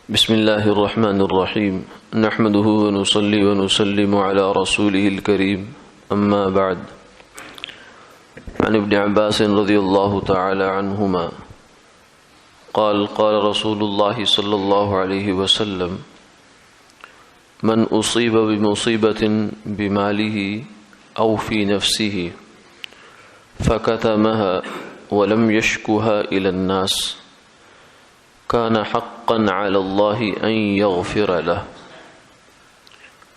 بسم الله الرحمن الرحيم نحمده ونصلي ونسلم على رسوله الكريم أما بعد عن ابن عباس رضي الله تعالى عنهما قال قال رسول الله صلى الله عليه وسلم من أصيب بمصيبة بماله أو في نفسه فكتمها ولم يشكها إلى الناس كان حقا على الله أن يغفر له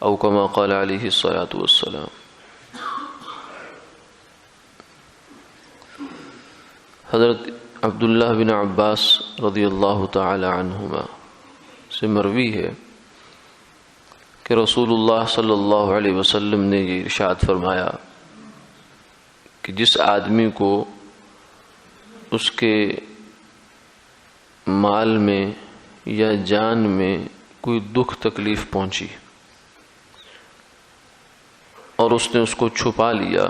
أو كما قال عليه الصلاة والسلام۔ حضرت عبداللہ بن عباس رضی اللہ تعالی عنہما سے مروی ہے کہ رسول اللہ صلی اللہ علیہ وسلم نے یہ ارشاد فرمایا کہ جس آدمی کو اس کے مال میں یا جان میں کوئی دکھ تکلیف پہنچی اور اس نے اس کو چھپا لیا،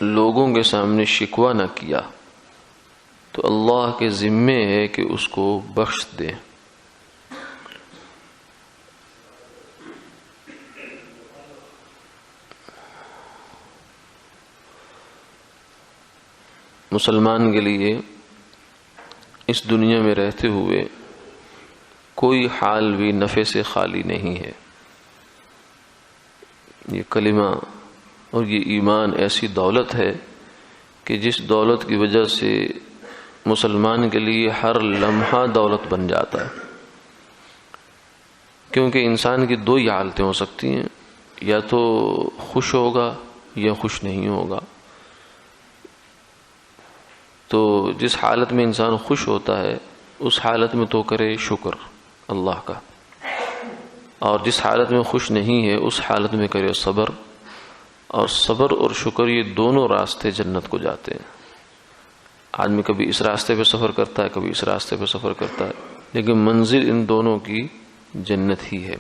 لوگوں کے سامنے شکوہ نہ کیا، تو اللہ کے ذمے ہے کہ اس کو بخش دے۔ مسلمان کے لیے اس دنیا میں رہتے ہوئے کوئی حال بھی نفع سے خالی نہیں ہے۔ یہ کلمہ اور یہ ایمان ایسی دولت ہے کہ جس دولت کی وجہ سے مسلمان کے لیے ہر لمحہ دولت بن جاتا ہے، کیونکہ انسان کی دو ہی حالتیں ہو سکتی ہیں، یا تو خوش ہوگا یا خوش نہیں ہوگا۔ تو جس حالت میں انسان خوش ہوتا ہے اس حالت میں تو کرے شکر اللہ کا، اور جس حالت میں خوش نہیں ہے اس حالت میں کرے صبر، اور صبر اور شکر یہ دونوں راستے جنت کو جاتے ہیں۔ آدمی کبھی اس راستے پہ سفر کرتا ہے، کبھی اس راستے پہ سفر کرتا ہے، لیکن منزل ان دونوں کی جنت ہی ہے۔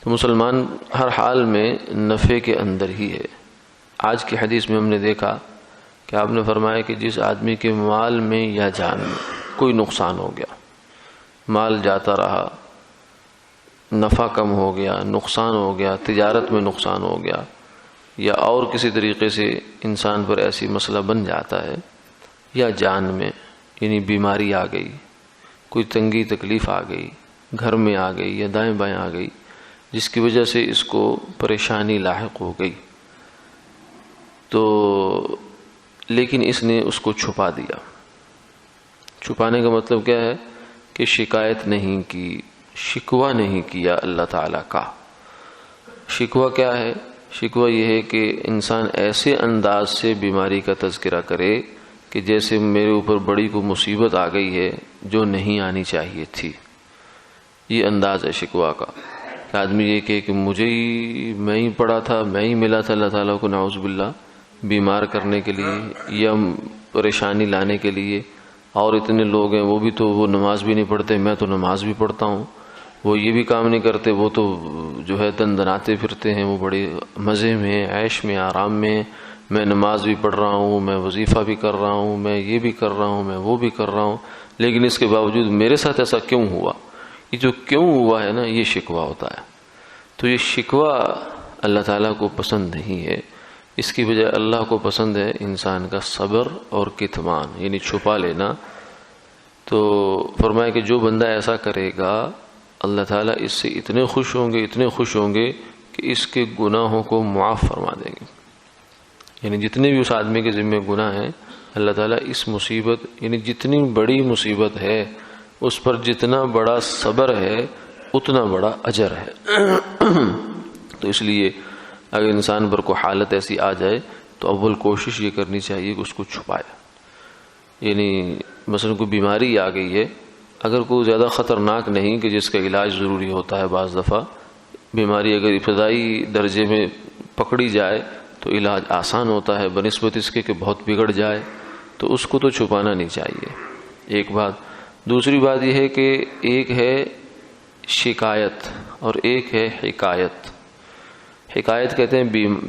تو مسلمان ہر حال میں نفع کے اندر ہی ہے۔ آج کی حدیث میں ہم نے دیکھا کہ آپ نے فرمایا کہ جس آدمی کے مال میں یا جان میں کوئی نقصان ہو گیا، مال جاتا رہا، نفع کم ہو گیا، نقصان ہو گیا، تجارت میں نقصان ہو گیا، یا اور کسی طریقے سے انسان پر ایسی مسئلہ بن جاتا ہے، یا جان میں یعنی بیماری آ گئی، کوئی تنگی تکلیف آ گئی، گھر میں آ گئی یا دائیں بائیں آ گئی، جس کی وجہ سے اس کو پریشانی لاحق ہو گئی، تو لیکن اس نے اس کو چھپا دیا۔ چھپانے کا مطلب کیا ہے کہ شکایت نہیں کی، شکوہ نہیں کیا اللہ تعالیٰ کا۔ شکوہ کیا ہے؟ شکوہ یہ ہے کہ انسان ایسے انداز سے بیماری کا تذکرہ کرے کہ جیسے میرے اوپر بڑی کوئی مصیبت آ گئی ہے جو نہیں آنی چاہیے تھی۔ یہ انداز ہے شکوہ کا، کہ آدمی یہ کہے کہ میں ہی پڑا تھا، میں ہی ملا تھا اللہ تعالیٰ کو نعوذ باللہ بیمار کرنے کے لیے یا پریشانی لانے کے لیے، اور اتنے لوگ ہیں وہ نماز بھی نہیں پڑھتے، میں تو نماز بھی پڑھتا ہوں، وہ یہ بھی کام نہیں کرتے، وہ تو جو ہے دندناتے پھرتے ہیں، وہ بڑے مزے میں، عیش میں، آرام میں، میں نماز بھی پڑھ رہا ہوں، میں وظیفہ بھی کر رہا ہوں، میں یہ بھی کر رہا ہوں، میں وہ بھی کر رہا ہوں، لیکن اس کے باوجود میرے ساتھ ایسا کیوں ہوا؟ یہ جو کیوں ہوا ہے نا، یہ شکوہ ہوتا ہے۔ تو یہ شکوہ اللہ تعالیٰ کو پسند نہیں ہے، اس کی بجائے اللہ کو پسند ہے انسان کا صبر اور کتمان، یعنی چھپا لینا۔ تو فرمایا کہ جو بندہ ایسا کرے گا اللہ تعالیٰ اس سے اتنے خوش ہوں گے کہ اس کے گناہوں کو معاف فرما دیں گے۔ یعنی جتنے بھی اس آدمی کے ذمہ گناہ ہیں، اللہ تعالیٰ اس مصیبت، یعنی جتنی بڑی مصیبت ہے اس پر جتنا بڑا صبر ہے اتنا بڑا اجر ہے۔ تو اس لیے اگر انسان پر کوئی حالت ایسی آ جائے تو اول کوشش یہ کرنی چاہیے کہ اس کو چھپائے۔ یعنی مثلا کوئی بیماری آ گئی ہے، اگر کوئی زیادہ خطرناک نہیں کہ جس کا علاج ضروری ہوتا ہے، بعض دفعہ بیماری اگر ابتدائی درجے میں پکڑی جائے تو علاج آسان ہوتا ہے بنسبت اس کے کہ بہت بگڑ جائے، تو اس کو تو چھپانا نہیں چاہیے، ایک بات۔ دوسری بات یہ ہے کہ ایک ہے شکایت اور ایک ہے حکایت۔ حکایت کہتے ہیں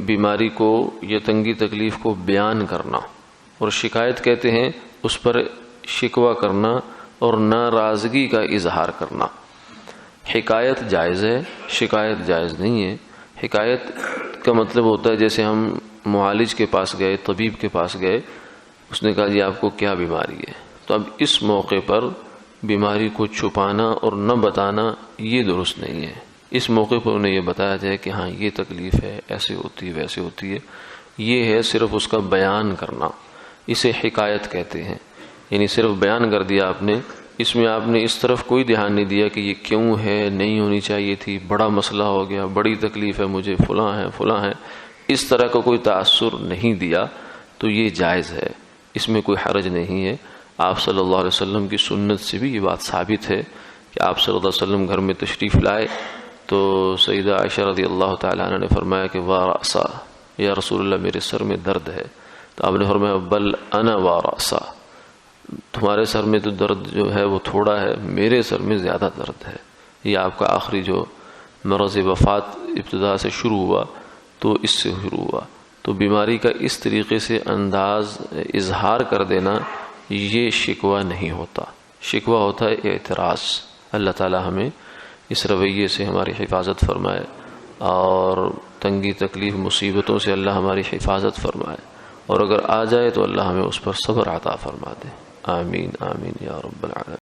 بیماری کو یا تنگی تکلیف کو بیان کرنا، اور شکایت کہتے ہیں اس پر شکوہ کرنا اور ناراضگی کا اظہار کرنا۔ حکایت جائز ہے، شکایت جائز نہیں ہے۔ حکایت کا مطلب ہوتا ہے جیسے ہم معالج کے پاس گئے، طبیب کے پاس گئے، اس نے کہا جی آپ کو کیا بیماری ہے، تو اب اس موقع پر بیماری کو چھپانا اور نہ بتانا یہ درست نہیں ہے۔ اس موقع پر انہیں یہ بتایا جائے کہ ہاں یہ تکلیف ہے، ایسے ہوتی ہے، ویسے ہوتی ہے، یہ ہے صرف اس کا بیان کرنا، اسے حکایت کہتے ہیں۔ یعنی صرف بیان کر دیا آپ نے، اس میں آپ نے اس طرف کوئی دھیان نہیں دیا کہ یہ کیوں ہے، نہیں ہونی چاہیے تھی، بڑا مسئلہ ہو گیا، بڑی تکلیف ہے مجھے، فلاں ہے فلاں ہے، اس طرح کا کوئی تاثر نہیں دیا تو یہ جائز ہے، اس میں کوئی حرج نہیں ہے۔ آپ صلی اللہ علیہ وسلم کی سنت سے بھی یہ بات ثابت ہے کہ آپ صلی اللہ علیہ وسلم گھر میں تشریف لائے تو سیدہ عائشہ رضی اللہ تعالیٰ عنہ نے فرمایا کہ وا رأسا، یا رسول اللہ میرے سر میں درد ہے، تو آپ نے فرمایا بل انا وا رأسا، تمہارے سر میں تو درد جو ہے وہ تھوڑا ہے، میرے سر میں زیادہ درد ہے۔ یہ آپ کا آخری جو مرض وفات ابتدا سے شروع ہوا تو اس سے شروع ہوا، تو بیماری کا اس طریقے سے انداز اظہار کر دینا یہ شکوہ نہیں ہوتا، شکوہ ہوتا ہے اعتراض۔ اللہ تعالی ہمیں اس رویے سے ہماری حفاظت فرمائے اور تنگی تکلیف مصیبتوں سے اللہ ہماری حفاظت فرمائے، اور اگر آ جائے تو اللہ ہمیں اس پر صبر عطا فرما دے۔ آمین آمین یا رب العالمین۔